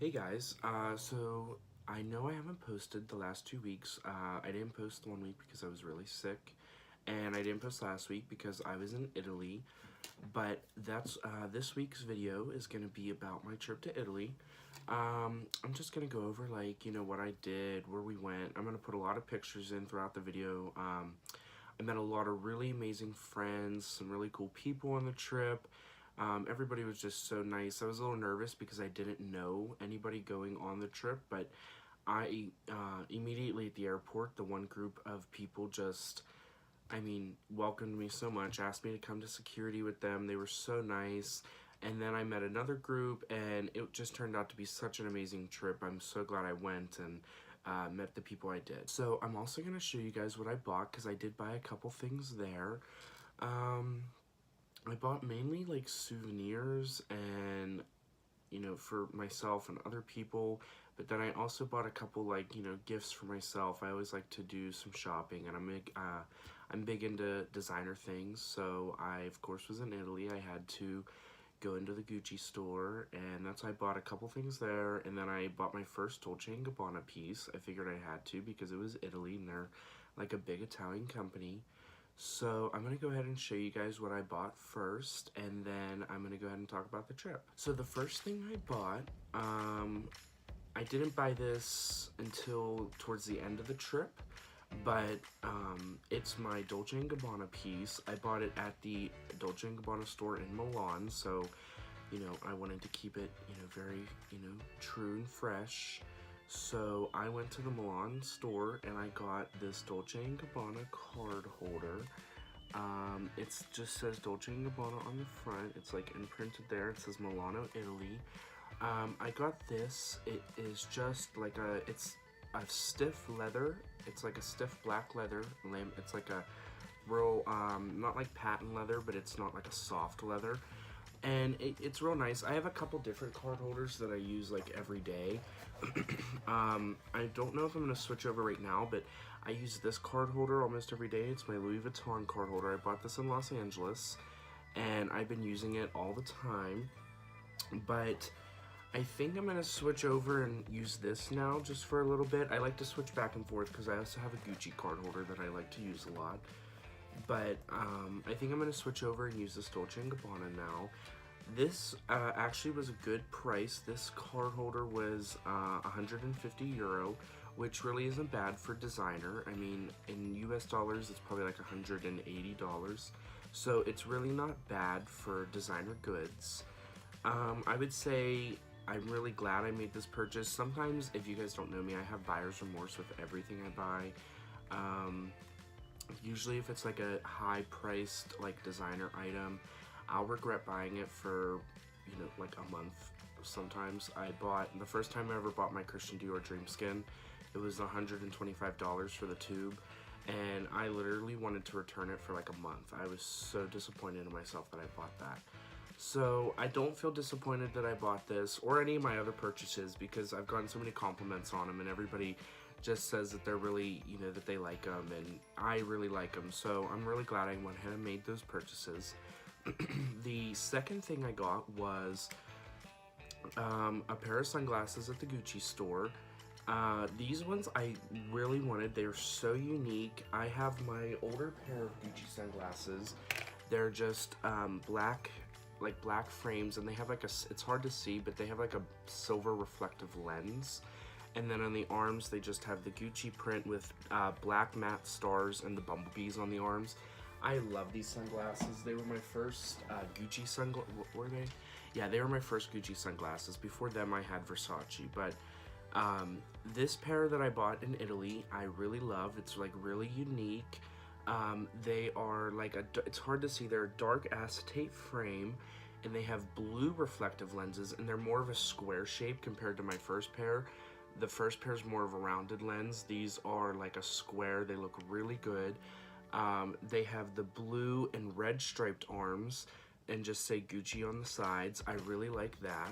Hey guys, so I know I haven't posted the last 2 weeks. I didn't post one week because I was really sick, and I didn't post last week because I was in Italy. But that's this week's video is gonna be about my trip to Italy. I'm just gonna go over what I did, where we went. I'm gonna put a lot of pictures in throughout the video. I met a lot of really amazing friends, some really cool people on the trip. Everybody was just so nice. I was a little nervous because I didn't know anybody going on the trip, but I immediately at the airport, the one group of people just, welcomed me so much, asked me to come to security with them. They were so nice. And then I met another group, and it just turned out to be such an amazing trip. I'm so glad I went and met the people I did. So I'm also going to show you guys what I bought because I did buy a couple things there. I bought mainly like souvenirs and for myself and other people, but then I also bought a couple gifts for myself. I always like to do some shopping, and I'm big into designer things, so I of course was in Italy. I had to go into the Gucci store, and that's why I bought a couple things there. And then I bought my first Dolce & Gabbana piece. I figured I had to because it was Italy and they're like a big Italian company. So I'm going to go ahead and show you guys what I bought first, and then I'm going to go ahead and talk about the trip. So the first thing I bought, I didn't buy this until towards the end of the trip, but it's my Dolce & Gabbana piece. I bought it at the Dolce & Gabbana store in Milan, so I wanted to keep it very true and fresh. So I went to the Milan store and I got this Dolce & Gabbana card holder. It just says Dolce & Gabbana on the front. It's like imprinted there. It says Milano, Italy. I got this. It is just like it's a stiff leather. It's like a stiff black leather. It's like a real, not like patent leather, but it's not like a soft leather. And it's real nice. I have a couple different card holders that I use like every day. I don't know if I'm going to switch over right now, but I use this card holder almost every day. It's my Louis Vuitton card holder. I bought this in Los Angeles, and I've been using it all the time. But I think I'm going to switch over and use this now just for a little bit. I like to switch back and forth because I also have a Gucci card holder that I like to use a lot. But I think I'm going to switch over and use this Dolce & Gabbana now. This actually was a good price. This card holder was 150 euro, which really isn't bad for designer. I mean, in US dollars, it's probably like $180. So it's really not bad for designer goods. I would say I'm really glad I made this purchase. Sometimes, if you guys don't know me, I have buyer's remorse with everything I buy. Usually if it's like a high-priced like designer item, I'll regret buying it for like a month. Sometimes the first time I ever bought my Christian Dior Dream Skin, it was $125 for the tube, and I literally wanted to return it for like a month. I was so disappointed in myself that I bought that. So I don't feel disappointed that I bought this or any of my other purchases because I've gotten so many compliments on them, and everybody just says that they're really, that they like them, and I really like them. So I'm really glad I went ahead and made those purchases. The second thing I got was a pair of sunglasses at the Gucci store. These ones I really wanted. They're so unique. I have my older pair of Gucci sunglasses. They're just black frames, and they have like it's hard to see, but they have like a silver reflective lens. And then on the arms, they just have the Gucci print with black matte stars and the bumblebees on the arms. I love these sunglasses. They were my first Gucci sunglasses. Were they? Yeah, they were my first Gucci sunglasses. Before them, I had Versace. But this pair that I bought in Italy, I really love. It's like really unique. They are like it's hard to see. They're a dark acetate frame, and they have blue reflective lenses, and they're more of a square shape compared to my first pair. The first pair is more of a rounded lens. These are like a square. They look really good. They have the blue and red striped arms and just say Gucci on the sides. I really like that.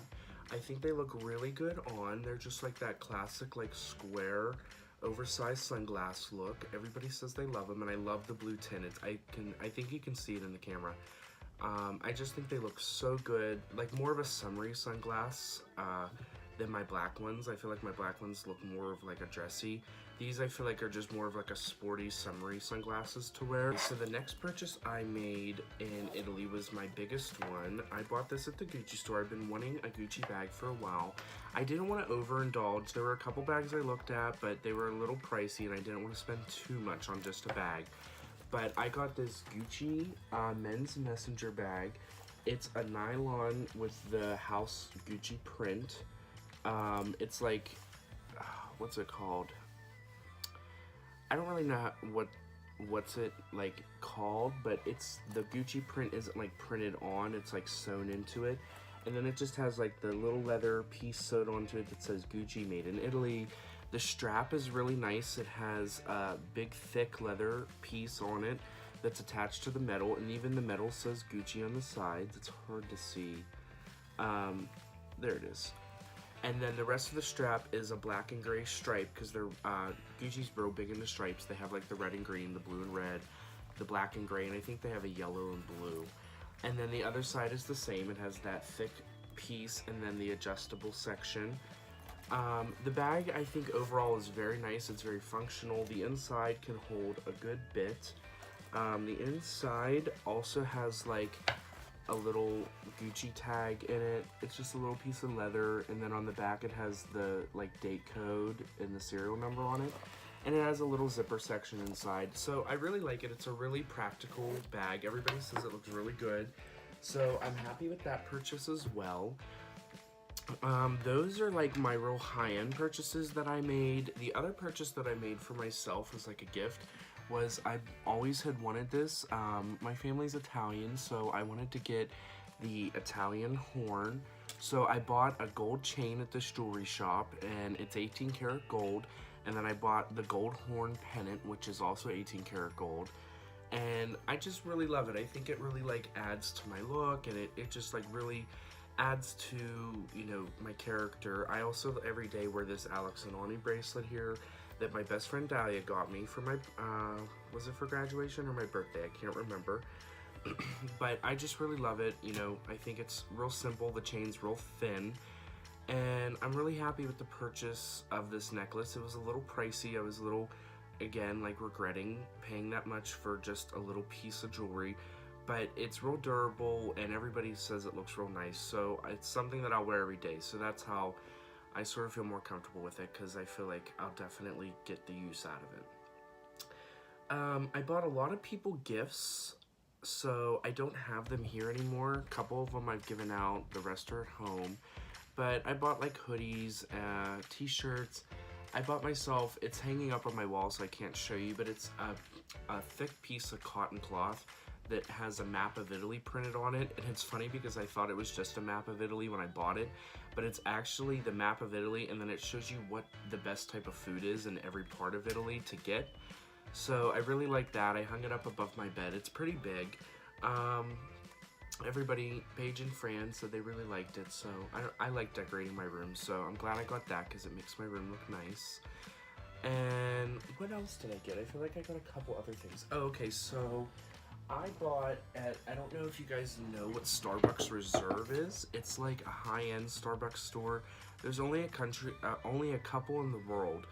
I think they look really good on. They're just like that classic like square oversized sunglass look. Everybody says they love them, and I love the blue tint. I think you can see it in the camera. I just think they look so good, like more of a summery sunglass than my black ones. I feel like my black ones look more of like a dressy. These I feel like are just more of like a sporty, summery sunglasses to wear. So the next purchase I made in Italy was my biggest one. I bought this at the Gucci store. I've been wanting a Gucci bag for a while. I didn't want to overindulge. There were a couple bags I looked at, but they were a little pricey and I didn't want to spend too much on just a bag. But I got this Gucci men's messenger bag. It's a nylon with the house Gucci print. It's like, what's it called? I don't really know what's it like called, but it's the Gucci print isn't like printed on, it's like sewn into it. And then it just has like the little leather piece sewed onto it that says Gucci made in Italy. The strap is really nice. It has a big thick leather piece on it that's attached to the metal, and even the metal says Gucci on the sides. It's hard to see. There it is. And then the rest of the strap is a black and gray stripe, because they're Gucci's real big into stripes. They have like the red and green, the blue and red, the black and gray, and I think they have a yellow and blue. And then the other side is the same. It has that thick piece and then the adjustable section. The bag, I think overall is very nice. It's very functional. The inside can hold a good bit. The inside also has like a little Gucci tag in it. It's just a little piece of leather, and then on the back it has the like date code and the serial number on it, and it has a little zipper section inside. So I really like it. It's a really practical bag. Everybody says it looks really good, so I'm happy with that purchase as well. Those are like my real high-end purchases that I made. The other purchase that I made for myself as like a gift was, I always had wanted this. My family's Italian, so I wanted to get the Italian horn. So I bought a gold chain at this jewelry shop, and it's 18 karat gold. And then I bought the gold horn pendant, which is also 18 karat gold. And I just really love it. I think it really like adds to my look, and it just like really adds to, you know, my character. I also every day wear this Alex and Ani bracelet here that my best friend Dahlia got me for my, was it for graduation or my birthday? I can't remember. But I just really love it. You know, I think it's real simple. The chain's real thin. And I'm really happy with the purchase of this necklace. It was a little pricey. I was a little, again, like regretting paying that much for just a little piece of jewelry. But it's real durable, and everybody says it looks real nice. So it's something that I'll wear every day. So that's how I sort of feel more comfortable with it, because I feel like I'll definitely get the use out of it. I bought a lot of people gifts, so I don't have them here anymore. A couple of them I've given out, the rest are at home. But I bought like hoodies, t-shirts. I bought myself, it's hanging up on my wall so I can't show you, but it's a thick piece of cotton cloth that has a map of Italy printed on it. And it's funny because I thought it was just a map of Italy when I bought it, but it's actually the map of Italy, and then it shows you what the best type of food is in every part of Italy to get. So I really like that. I hung it up above my bed. It's pretty big. Everybody, Paige and Fran, said they really liked it, so I like decorating my room, so I'm glad I got that because it makes my room look nice. And what else did I get? I feel like I got a couple other things. Oh, okay, so I bought at, I don't know if you guys know what Starbucks Reserve is. It's like a high-end Starbucks store. There's only a couple in the world.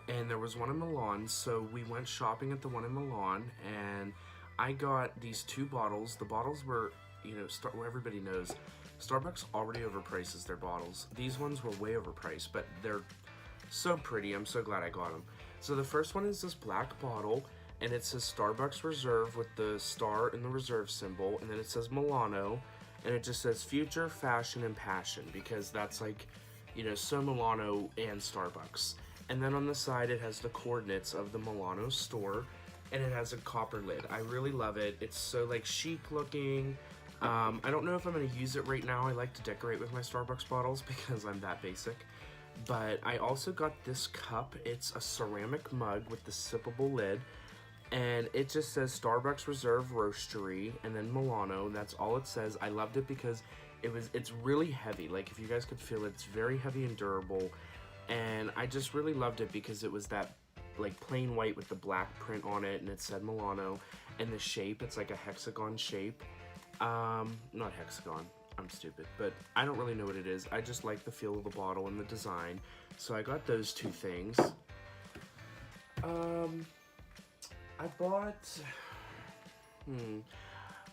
And there was one in Milan, so we went shopping at the one in Milan, and I got these two bottles. The bottles were, you know, well, everybody knows, Starbucks already overprices their bottles. These ones were way overpriced, but they're so pretty. I'm so glad I got them. So the first one is this black bottle, and it says Starbucks Reserve with the star and the reserve symbol, and then it says Milano, and it just says Future, Fashion, and Passion, because that's like, you know, so Milano and Starbucks. And then on the side it has the coordinates of the Milano store, and it has a copper lid. I really love it. It's so like chic looking. I don't know if I'm going to use it right now. I like to decorate with my Starbucks bottles because I'm that basic. But I also got this cup. It's a ceramic mug with the sippable lid, and it just says Starbucks Reserve Roastery and then Milano. That's all it says. I loved it because it's really heavy. Like, if you guys could feel it, it's very heavy and durable. And I just really loved it because it was that like plain white with the black print on it, and it said Milano, and the shape, it's like a hexagon shape. Not hexagon, I'm stupid, but I don't really know what it is. I just like the feel of the bottle and the design. So I got those two things. I bought,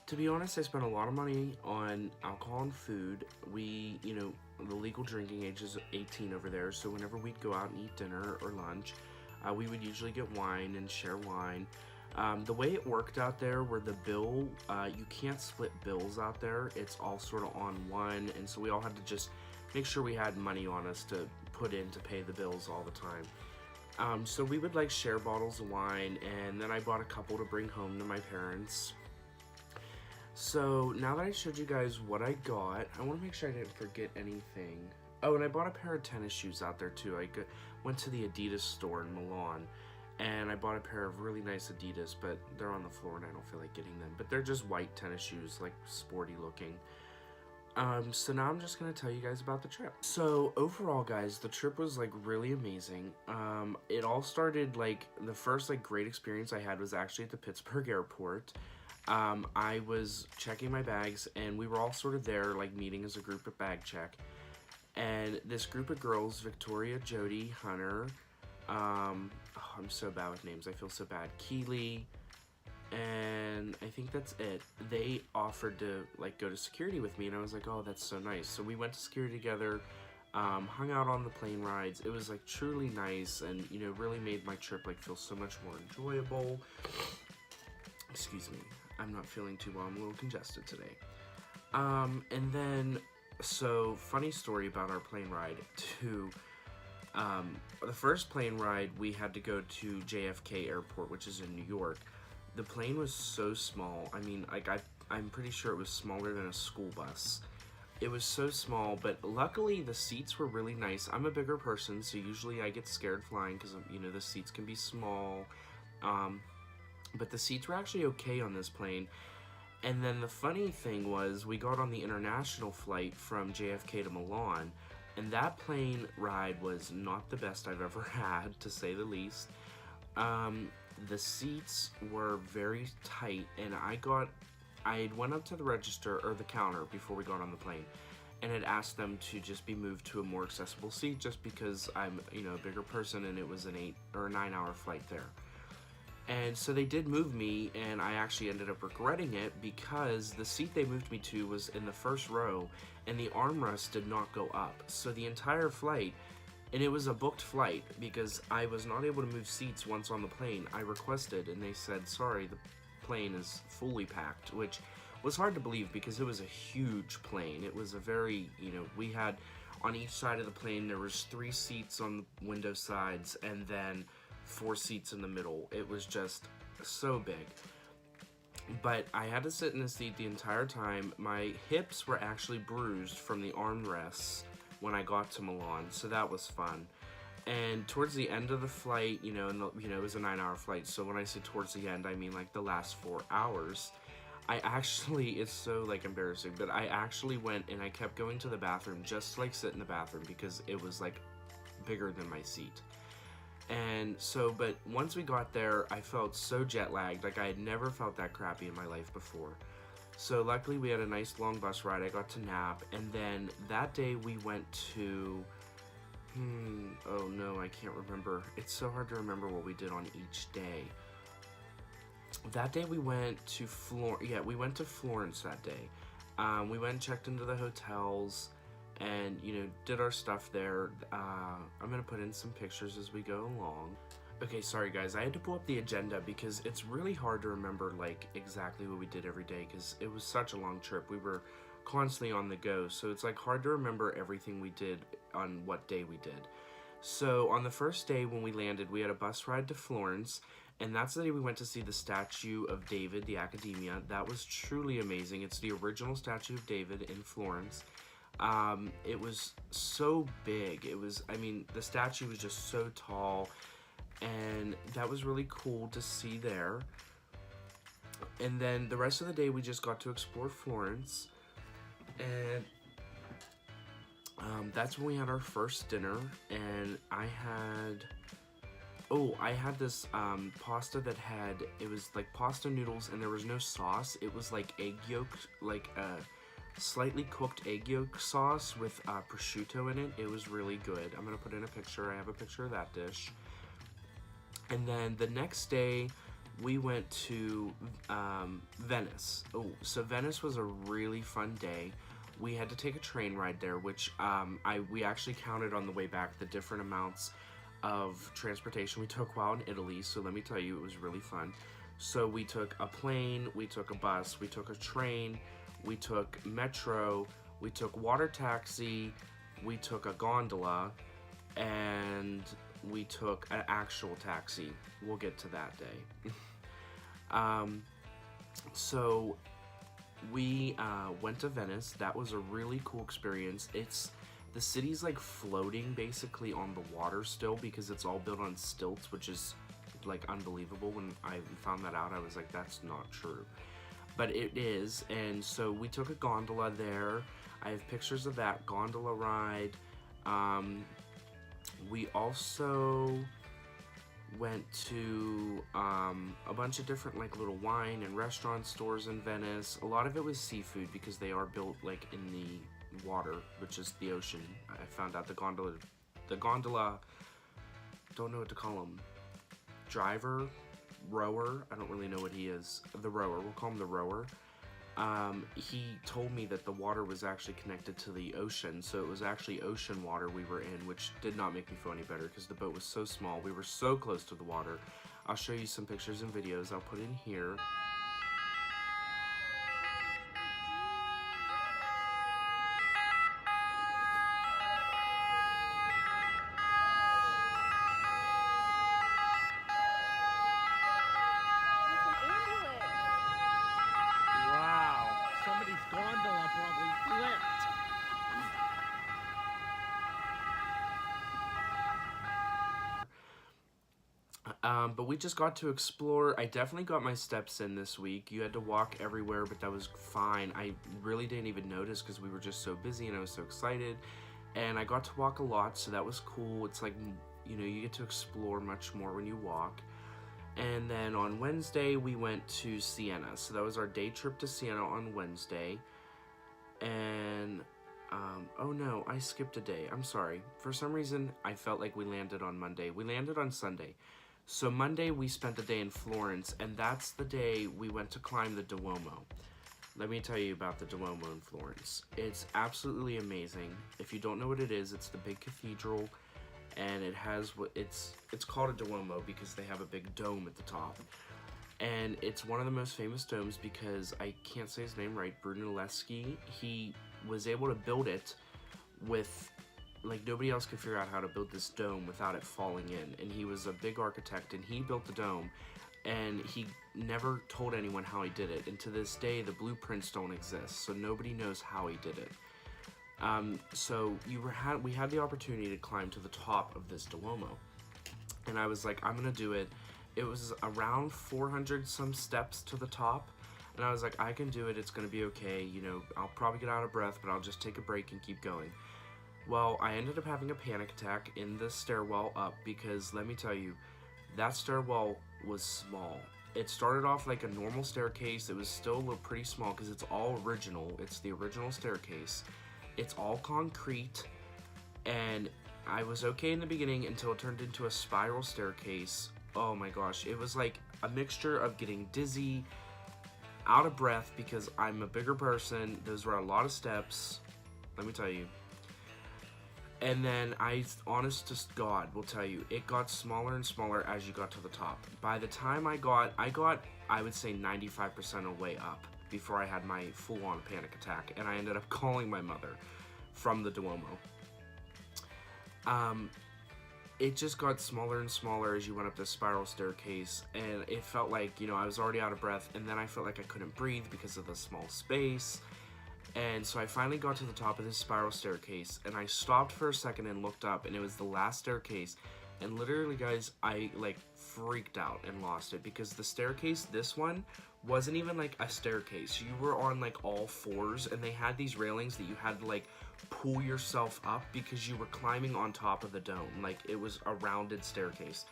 to be honest, I spent a lot of money on alcohol and food. We, the legal drinking age is 18 over there, so whenever we'd go out and eat dinner or lunch, we would usually get wine and share wine. The way it worked out there where the bill, you can't split bills out there. It's all sort of on one, and so we all had to just make sure we had money on us to put in to pay the bills all the time. So we would like share bottles of wine, and then I bought a couple to bring home to my parents. So now that I showed you guys what I got, I want to make sure I didn't forget anything. Oh, and I bought a pair of tennis shoes out there too. I went to the Adidas store in Milan, and I bought a pair of really nice Adidas, but they're on the floor and I don't feel like getting them. But they're just white tennis shoes, like sporty looking. So now I'm just going to tell you guys about the trip. So overall, guys, the trip was like really amazing. It all started like the first like great experience I had was actually at the Pittsburgh airport. I was checking my bags and we were all sort of there like meeting as a group at bag check. And this group of girls, Victoria, Jody, Hunter, I'm so bad with names. I feel so bad. Keely, and I think that's it. They offered to like go to security with me, and I was like, oh, that's so nice. So we went to security together, hung out on the plane rides. It was like truly nice, and really made my trip like feel so much more enjoyable. Excuse me, I'm not feeling too well. I'm a little congested today. And then, so funny story about our plane ride to. The first plane ride, we had to go to JFK Airport, which is in New York. The plane was so small. I mean, like I'm pretty sure it was smaller than a school bus. It was so small, but luckily the seats were really nice. I'm a bigger person, so usually I get scared flying because, the seats can be small. But the seats were actually okay on this plane. And then the funny thing was, we got on the international flight from JFK to Milan, and that plane ride was not the best I've ever had, to say the least. The seats were very tight, and I went up to the register, or the counter, before we got on the plane, and had asked them to just be moved to a more accessible seat, just because I'm, a bigger person, and it was an 8 or 9 hour flight there. And so they did move me, and I actually ended up regretting it because the seat they moved me to was in the first row, and the armrest did not go up. So the entire flight, and it was a booked flight because I was not able to move seats once on the plane. I requested, and they said, sorry, the plane is fully packed, which was hard to believe because it was a huge plane. It was a very, we had on each side of the plane, there was 3 seats on the window sides, and then 4 seats in the middle. It was just so big. But I had to sit in the seat the entire time. My hips were actually bruised from the armrests when I got to Milan, so that was fun. And towards the end of the flight, it was a 9 hour flight, so when I say towards the end, I mean like the last 4 hours. I actually, it's so like embarrassing, but I actually went and I kept going to the bathroom just to like sit in the bathroom because it was like bigger than my seat. And so, but once we got there, I felt so jet lagged. Like I had never felt that crappy in my life before. So luckily we had a nice long bus ride. I got to nap. And then that day we went to, oh no, I can't remember. It's so hard to remember what we did on each day. That day we went to we went to Florence that day. We went and checked into the hotels and, did our stuff there. I'm going to put in some pictures as we go along. Okay, sorry guys, I had to pull up the agenda because it's really hard to remember, like, exactly what we did every day because it was such a long trip. We were constantly on the go, so it's, like, hard to remember everything we did on what day we did. So, on the first day when we landed, we had a bus ride to Florence, and that's the day we went to see the statue of David, the Accademia. That was truly amazing. It's the original statue of David in Florence. It was so big. The statue was just so tall, and that was really cool to see there. And then the rest of the day we just got to explore Florence, and that's when we had our first dinner. And I had this pasta that it was like pasta noodles, and there was no sauce. It was like egg yolk, like slightly cooked egg yolk sauce with prosciutto in it. It was really good. I'm gonna put in a picture. I have a picture of that dish. And then the next day, we went to Venice. Oh, so Venice was a really fun day. We had to take a train ride there, which we actually counted on the way back the different amounts of transportation we took while in Italy. So let me tell you, it was really fun. So we took a plane, we took a bus, we took a train, we took metro, we took water taxi, we took a gondola, and we took an actual taxi. We'll get to that day. So we went to Venice. That was a really cool experience. The city's like floating basically on the water still because it's all built on stilts, which is like unbelievable. When I found that out, I was like, that's not true. But it is, and so we took a gondola there. I have pictures of that gondola ride. We also went to a bunch of different like little wine and restaurant stores in Venice. A lot of it was seafood because they are built like in the water, which is the ocean. I found out the gondola, don't know what to call him, driver, rower, I don't really know what he is. The rower, we'll call him the rower. He told me that the water was actually connected to the ocean, so it was actually ocean water we were in, which did not make me feel any better because the boat was so small. We were so close to the water. I'll show you some pictures and videos I'll put in here. But we just got to explore. I definitely got my steps in this week. You had to walk everywhere, but that was fine. I really didn't even notice because we were just so busy and I was so excited. And I got to walk a lot, so that was cool. It's like, you know, you get to explore much more when you walk. And then on Wednesday, we went to Siena. So that was our day trip to Siena on Wednesday. And, oh no, I skipped a day. I'm sorry. For some reason, I felt like we landed on Monday. We landed on Sunday. So Monday we spent the day in Florence, and that's the day we went to climb the Duomo. Let me tell you about the Duomo in Florence. It's absolutely amazing. If you don't know what it is, it's the big cathedral, and it has what it's called a Duomo because they have a big dome at the top. And it's one of the most famous domes because I can't say his name right, Brunelleschi. He was able to build it with, like, nobody else could figure out how to build this dome without it falling in. And he was a big architect, and he built the dome, and he never told anyone how he did it. And to this day, the blueprints don't exist, so nobody knows how he did it. So we had the opportunity to climb to the top of this Duomo, and I was like, I'm gonna do it. It was around 400 some steps to the top, and I was like, I can do it. It's gonna be okay. You know, I'll probably get out of breath, but I'll just take a break and keep going. Well, I ended up having a panic attack in the stairwell up because, let me tell you, that stairwell was small. It started off like a normal staircase. It was still a little pretty small because it's all original. It's the original staircase. It's all concrete, and I was okay in the beginning until it turned into a spiral staircase. Oh my gosh, it was like a mixture of getting dizzy, out of breath because I'm a bigger person. Those were a lot of steps, let me tell you. And then honest to God will tell you, it got smaller and smaller as you got to the top. By the time I got, I would say 95% of the way up before I had my full-on panic attack, and I ended up calling my mother from the Duomo. It just got smaller and smaller as you went up the spiral staircase, and it felt like, you know, I was already out of breath, and then I felt like I couldn't breathe because of the small space. And so I finally got to the top of this spiral staircase, and I stopped for a second and looked up, and it was the last staircase. And literally, guys, I like freaked out and lost it because the staircase, this one, wasn't even like a staircase. You were on like all fours, and they had these railings that you had to like pull yourself up because you were climbing on top of the dome. Like, it was a rounded staircase.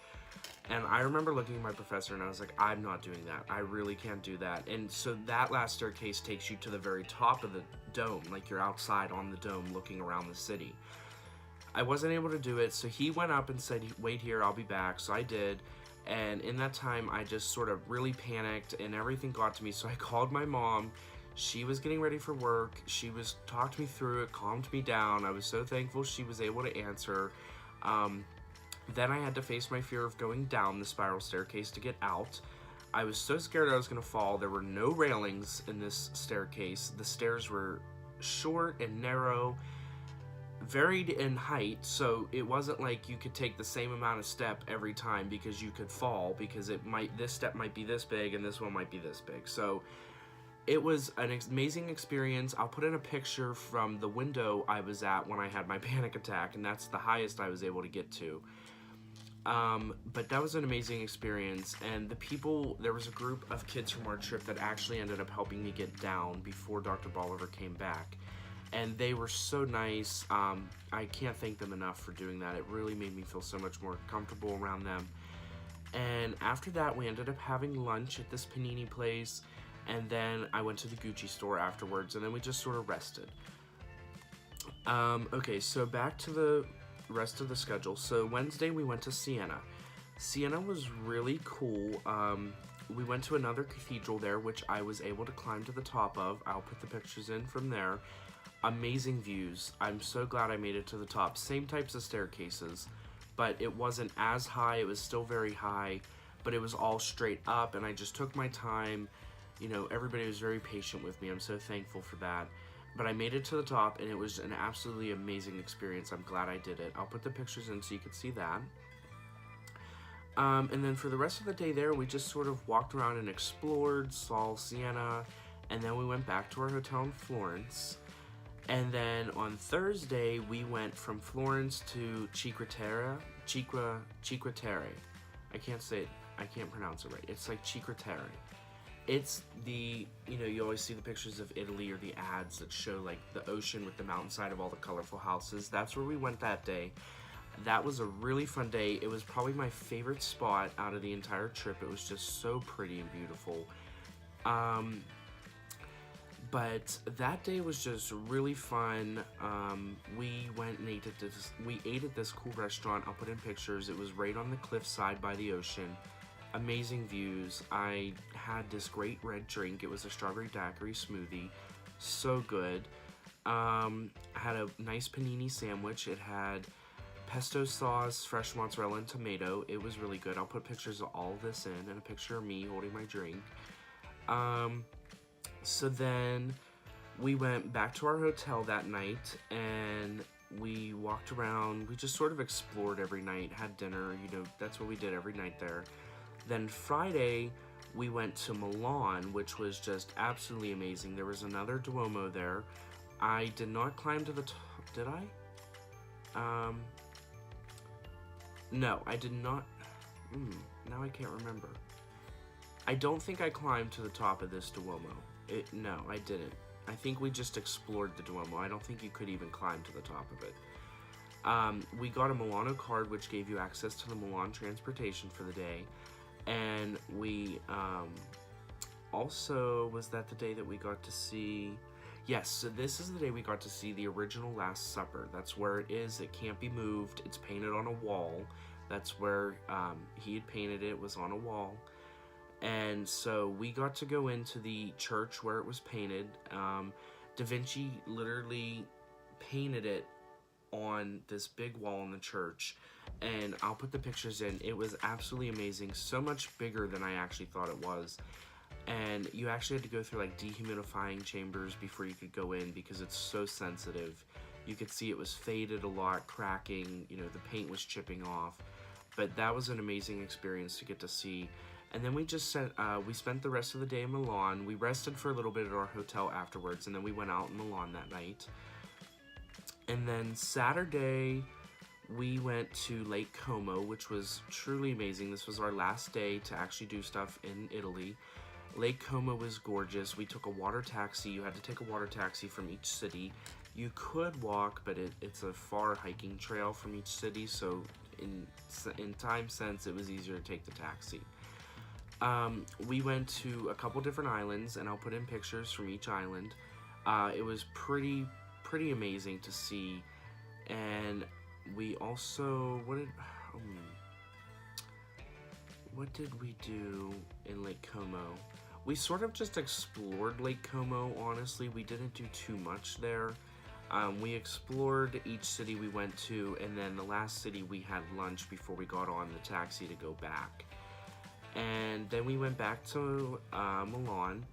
And I remember looking at my professor and I was like, I'm not doing that. I really can't do that. And so that last staircase takes you to the very top of the dome, like you're outside on the dome looking around the city. I wasn't able to do it, so he went up and said, wait here, I'll be back. So I did. And in that time, I just sort of really panicked and everything got to me. So I called my mom. She was getting ready for work. She was talked me through it, calmed me down. I was so thankful she was able to answer. Then I had to face my fear of going down the spiral staircase to get out. I was so scared I was going to fall. There were no railings in this staircase. The stairs were short and narrow, varied in height, so it wasn't like you could take the same amount of step every time because you could fall, because this step might be this big and this one might be this big. So it was an amazing experience. I'll put in a picture from the window I was at when I had my panic attack, and that's the highest I was able to get to. But that was an amazing experience, and there was a group of kids from our trip that actually ended up helping me get down before Dr. Bolivar came back. And they were so nice. I can't thank them enough for doing that. It really made me feel so much more comfortable around them. And after that, we ended up having lunch at this panini place, and then I went to the Gucci store afterwards, and then we just sort of rested. Okay, so back to the rest of the schedule. So Wednesday, we went to Siena. Siena was really cool. We went to another cathedral there, which I was able to climb to the top of. I'll put the pictures in from there. Amazing views. I'm so glad I made it to the top. Same types of staircases, but it wasn't as high. It was still very high, but it was all straight up, and I just took my time. You know, everybody was very patient with me. I'm so thankful for that. But I made it to the top, and it was an absolutely amazing experience. I'm glad I did it. I'll put the pictures in so you can see that. And then for the rest of the day there, we just sort of walked around and explored, saw Siena, and then we went back to our hotel in Florence. And then on Thursday, we went from Florence to Ciquetere. I can't say it. I can't pronounce it right. It's like Ciquetere. It's you always see the pictures of Italy or the ads that show like the ocean with the mountainside of all the colorful houses. That's where we went that day. That was a really fun day. It was probably my favorite spot out of the entire trip. It was just so pretty and beautiful. But that day was just really fun. We went and ate at this cool restaurant. I'll put in pictures. It was right on the cliffside by the ocean. Amazing views. I had this great red drink. It was a strawberry daiquiri smoothie. So good. I had a nice panini sandwich. It had pesto sauce, fresh mozzarella, and tomato. It was really good. I'll put pictures of all of this in, and a picture of me holding my drink. So then we went back to our hotel that night, and we walked around. We just sort of explored every night, had dinner. That's what we did every night there. Then Friday, we went to Milan, which was just absolutely amazing. There was another Duomo there. I did not climb to the top. Did I? No, I did not. Now I can't remember. I don't think I climbed to the top of this Duomo. No, I didn't. I think we just explored the Duomo. I don't think you could even climb to the top of it. We got a Milano card, which gave you access to the Milan transportation for the day. And we also, was that the day that we got to see... Yes, so this is the day we got to see the original Last Supper. That's where it is. It can't be moved. It's painted on a wall. That's where he had painted it. It was on a wall. And so we got to go into the church where it was painted. Da Vinci literally painted it on this big wall in the church. And I'll put the pictures in. It was absolutely amazing. So much bigger than I actually thought it was. And you actually had to go through like dehumidifying chambers before you could go in because it's so sensitive. You could see it was faded a lot, cracking, the paint was chipping off. But that was an amazing experience to get to see. And then we spent the rest of the day in Milan. We rested for a little bit at our hotel afterwards, and then we went out in Milan that night. And then Saturday, we went to Lake Como, which was truly amazing. This was our last day to actually do stuff in Italy. Lake Como was gorgeous. We took a water taxi. You had to take a water taxi from each city. You could walk, but it's a far hiking trail from each city, so in time sense, it was easier to take the taxi. We went to a couple different islands, and I'll put in pictures from each island. It was pretty amazing to see. And we also, what did we do in Lake Como? We sort of just explored Lake Como, honestly. We didn't do too much there. We explored each city we went to, and then the last city we had lunch before we got on the taxi to go back. And then we went back to Milan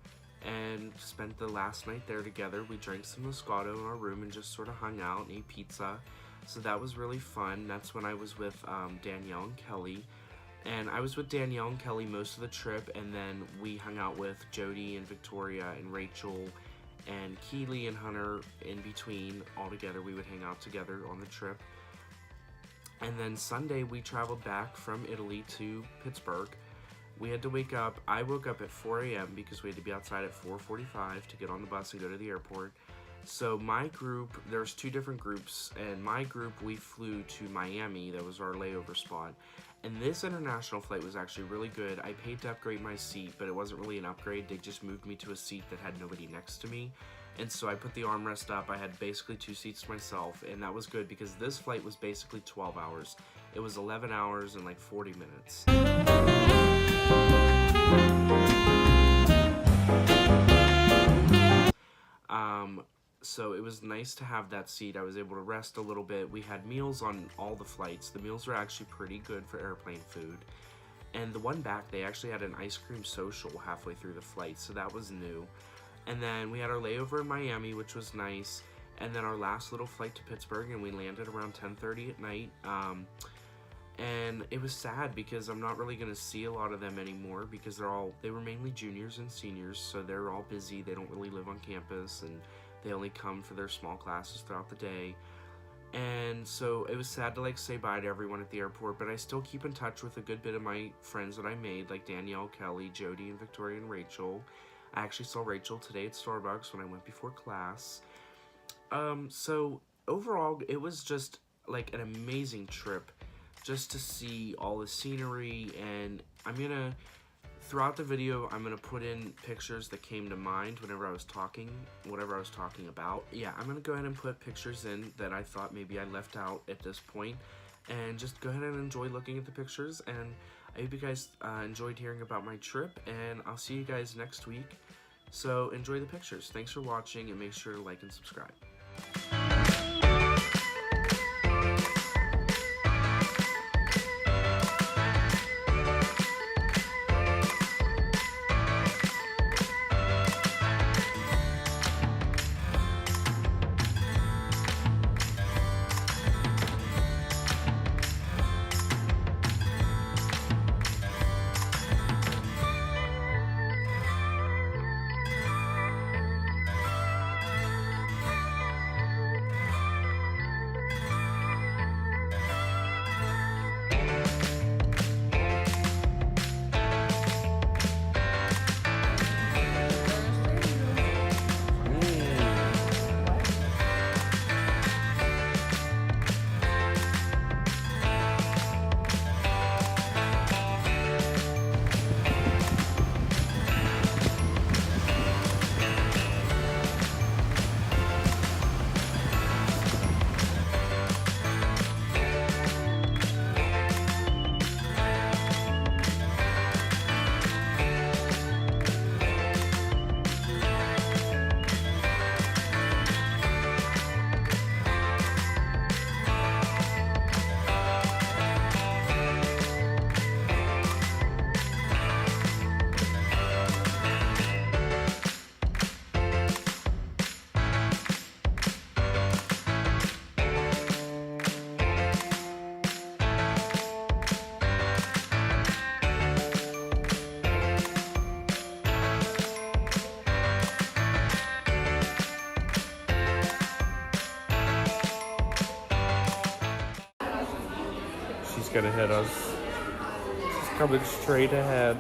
and spent the last night there together. We drank some Moscato in our room and just sort of hung out and ate pizza. So that was really fun. That's when I was with Danielle and Kelly. And I was with Danielle and Kelly most of the trip, and then we hung out with Jody and Victoria and Rachel and Keely and Hunter in between. All together, we would hang out together on the trip. And then Sunday, we traveled back from Italy to Pittsburgh. We had to wake up. I woke up at 4 a.m. because we had to be outside at 4:45 to get on the bus and go to the airport. So my group, there's two different groups, and my group, we flew to Miami. That was our layover spot. And this international flight was actually really good. I paid to upgrade my seat, but it wasn't really an upgrade. They just moved me to a seat that had nobody next to me. And so I put the armrest up. I had basically 2 seats to myself, and that was good because this flight was basically 12 hours. It was 11 hours and like 40 minutes. So it was nice to have that seat. I was able to rest a little bit. We had meals on all the flights. The meals were actually pretty good for airplane food. And the one back, they actually had an ice cream social halfway through the flight, so that was new. And then we had our layover in Miami, which was nice. And then our last little flight to Pittsburgh, and we landed around 10:30 at night. And it was sad because I'm not really going to see a lot of them anymore because they were mainly juniors and seniors, so they're all busy. They don't really live on campus, and they only come for their small classes throughout the day. And so it was sad to like say bye to everyone at the airport, but I still keep in touch with a good bit of my friends that I made, like Danielle, Kelly, Jody, and Victoria, and Rachel. I actually saw Rachel today at Starbucks when I went before class. So overall, it was just like an amazing trip just to see all the scenery. And throughout the video, I'm gonna put in pictures that came to mind whatever I was talking about. Yeah, I'm gonna go ahead and put pictures in that I thought maybe I left out at this point, and just go ahead and enjoy looking at the pictures. And I hope you guys enjoyed hearing about my trip, and I'll see you guys next week. So enjoy the pictures. Thanks for watching, and make sure to like and subscribe. She's gonna hit us. She's coming straight ahead.